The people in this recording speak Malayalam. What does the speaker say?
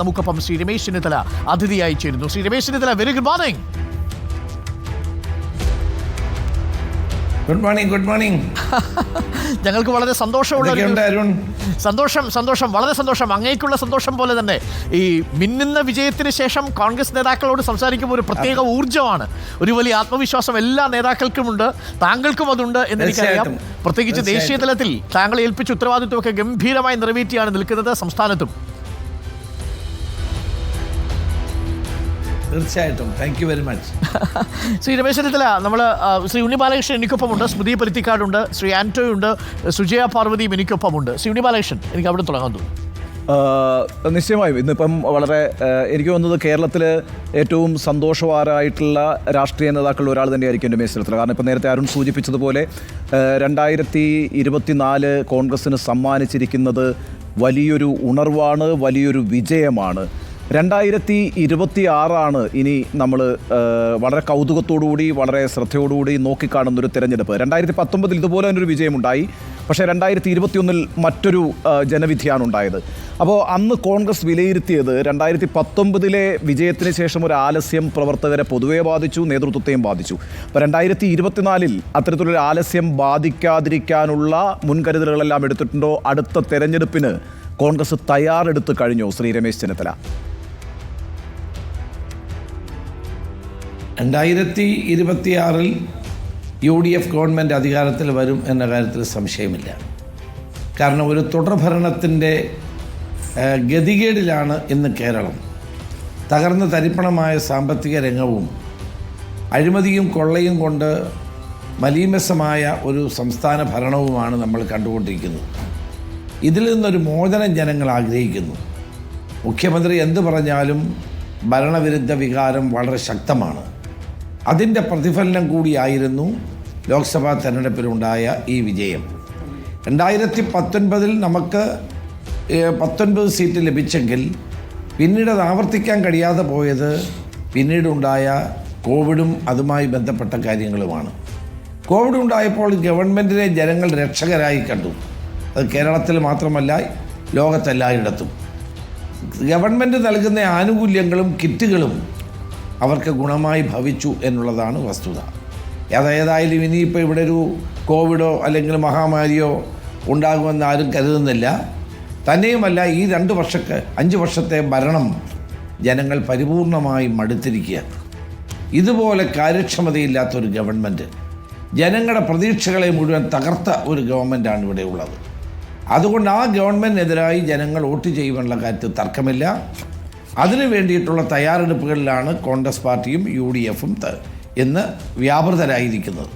നമുക്കൊപ്പം ശ്രീ രമേശ് ചെന്നിത്തല അതിഥിയായി ചേരുന്നു. Shri Ramesh Chennithala, very good morning. Good morning. ഞങ്ങൾക്ക് വളരെ സന്തോഷമുള്ള സന്തോഷം, വളരെ സന്തോഷം. അങ്ങേക്കുള്ള സന്തോഷം പോലെ തന്നെ ഈ മിന്നുന്ന വിജയത്തിന് ശേഷം കോൺഗ്രസ് നേതാക്കളോട് സംസാരിക്കുമ്പോൾ ഒരു പ്രത്യേക ഊർജ്ജമാണ്, ഒരു വലിയ ആത്മവിശ്വാസം എല്ലാ നേതാക്കൾക്കുമുണ്ട്, താങ്കൾക്കും അതുണ്ട് എന്നെനിക്കറിയാം. പ്രത്യേകിച്ച് ദേശീയ തലത്തിൽ താങ്കളെ ഏൽപ്പിച്ച ഉത്തരവാദിത്വമൊക്കെ ഗംഭീരമായി നിറവേറ്റിയാണ് നിൽക്കുന്നത് സംസ്ഥാനത്തും. തീർച്ചയായിട്ടും, thank you very much. Shri Ramesh Chennithala, നമ്മൾ ശ്രീ ഉണ്ണി ബാലകൃഷ്ണൻ എനിക്കൊപ്പമുണ്ട്, സ്മൃതി പരുത്തിക്കാടുണ്ട്, ശ്രീ ആന്റോയുണ്ട്, സുജയ പാർവതിയും എനിക്കൊപ്പമുണ്ട്. ശ്രീ ഉണ്ണി ബാലകൃഷ്ണൻ, എനിക്ക് അവിടെ തുടങ്ങാൻ തോന്നുന്നു. നിശ്ചയമായും ഇന്നിപ്പം വളരെ എനിക്ക് തോന്നുന്നത് കേരളത്തിൽ ഏറ്റവും സന്തോഷവാരായിട്ടുള്ള രാഷ്ട്രീയ നേതാക്കളിൽ ഒരാൾ തന്നെയായിരിക്കും രമേശ് ചെന്നിത്തല. കാരണം ഇപ്പം നേരത്തെ അരുൺ സൂചിപ്പിച്ചതുപോലെ 2024 കോൺഗ്രസ്സിന് സമ്മാനിച്ചിരിക്കുന്നത് വലിയൊരു ഉണർവാണ്, വലിയൊരു വിജയമാണ്. 2026 ഇനി നമ്മൾ വളരെ കൗതുകത്തോടുകൂടി വളരെ ശ്രദ്ധയോടുകൂടി നോക്കിക്കാണുന്നൊരു തിരഞ്ഞെടുപ്പ്. 2019 ഇതുപോലെ തന്നൊരു വിജയമുണ്ടായി, പക്ഷേ 2021 മറ്റൊരു ജനവിധിയാണ് ഉണ്ടായത്. അപ്പോൾ അന്ന് കോൺഗ്രസ് വിലയിരുത്തിയത് 2019 വിജയത്തിന് ശേഷം ഒരു ആലസ്യം പ്രവർത്തകരെ പൊതുവെ ബാധിച്ചു, നേതൃത്വത്തെയും ബാധിച്ചു. അപ്പോൾ 2024 അത്തരത്തിലൊരു ആലസ്യം ബാധിക്കാതിരിക്കാനുള്ള മുൻകരുതലുകളെല്ലാം എടുത്തിട്ടുണ്ടോ? അടുത്ത തെരഞ്ഞെടുപ്പിന് കോൺഗ്രസ് തയ്യാറെടുത്ത് കഴിഞ്ഞോ ശ്രീ രമേശ് ചെന്നിത്തല? 2026 UDF ഗവൺമെൻറ് അധികാരത്തിൽ വരും എന്ന കാര്യത്തിൽ സംശയമില്ല. കാരണം ഒരു തുടർഭരണത്തിൻ്റെ ഗതികേടിലാണ് ഇന്ന് കേരളം. തകർന്ന് തരിപ്പണമായ സാമ്പത്തിക രംഗവും അഴിമതിയും കൊള്ളയും കൊണ്ട് മലീമസമായ ഒരു സംസ്ഥാന ഭരണവുമാണ് നമ്മൾ കണ്ടുകൊണ്ടിരിക്കുന്നത്. ഇതിൽ നിന്നൊരു മോചനം ജനങ്ങൾ ആഗ്രഹിക്കുന്നു. മുഖ്യമന്ത്രി എന്ത് പറഞ്ഞാലും ഭരണവിരുദ്ധ വികാരം വളരെ ശക്തമാണ്. അതിൻ്റെ പ്രതിഫലനം കൂടിയായിരുന്നു ലോക്സഭാ തെരഞ്ഞെടുപ്പിലുണ്ടായ ഈ വിജയം. 2019 നമുക്ക് 19 സീറ്റ് ലഭിച്ചെങ്കിൽ പിന്നീട് അത് ആവർത്തിക്കാൻ കഴിയാതെ പോയത് പിന്നീടുണ്ടായ കോവിഡും അതുമായി ബന്ധപ്പെട്ട കാര്യങ്ങളുമാണ്. കോവിഡ് ഉണ്ടായപ്പോൾ ഗവൺമെൻറ്റിനെ ജനങ്ങൾ രക്ഷകരായി കണ്ടു. അത് കേരളത്തിൽ മാത്രമല്ല, ലോകത്തെല്ലായിടത്തും ഗവൺമെൻറ് നൽകുന്ന ആനുകൂല്യങ്ങളും കിറ്റുകളും അവർക്ക് ഗുണമായി ഭവിച്ചു എന്നുള്ളതാണ് വസ്തുത. ഏതായാലും ഇനിയിപ്പോൾ ഇവിടെ ഒരു കോവിഡോ അല്ലെങ്കിൽ മഹാമാരിയോ ഉണ്ടാകുമെന്ന് ആരും കരുതുന്നില്ല. തന്നെയുമല്ല, ഈ 5 വർഷത്തെ ഭരണം ജനങ്ങൾ പരിപൂർണമായി മടുത്തിരിക്കുകയാണ്. ഇതുപോലെ കാര്യക്ഷമതയില്ലാത്തൊരു ഗവൺമെൻറ്, ജനങ്ങളുടെ പ്രതീക്ഷകളെ മുഴുവൻ തകർത്ത ഒരു ഗവൺമെൻറ്റാണ് ഇവിടെ ഉള്ളത്. അതുകൊണ്ട് ആ ഗവൺമെൻറ്റിനെതിരായി ജനങ്ങൾ വോട്ട് ചെയ്യുവാനുള്ള കാര്യത്തിൽ തർക്കമില്ല. അതിനു വേണ്ടിയിട്ടുള്ള തയ്യാറെടുപ്പുകളിലാണ് കോൺഗ്രസ് പാർട്ടിയും UDFും ഇന്ന് വ്യാപൃതരായിരിക്കുന്നത്.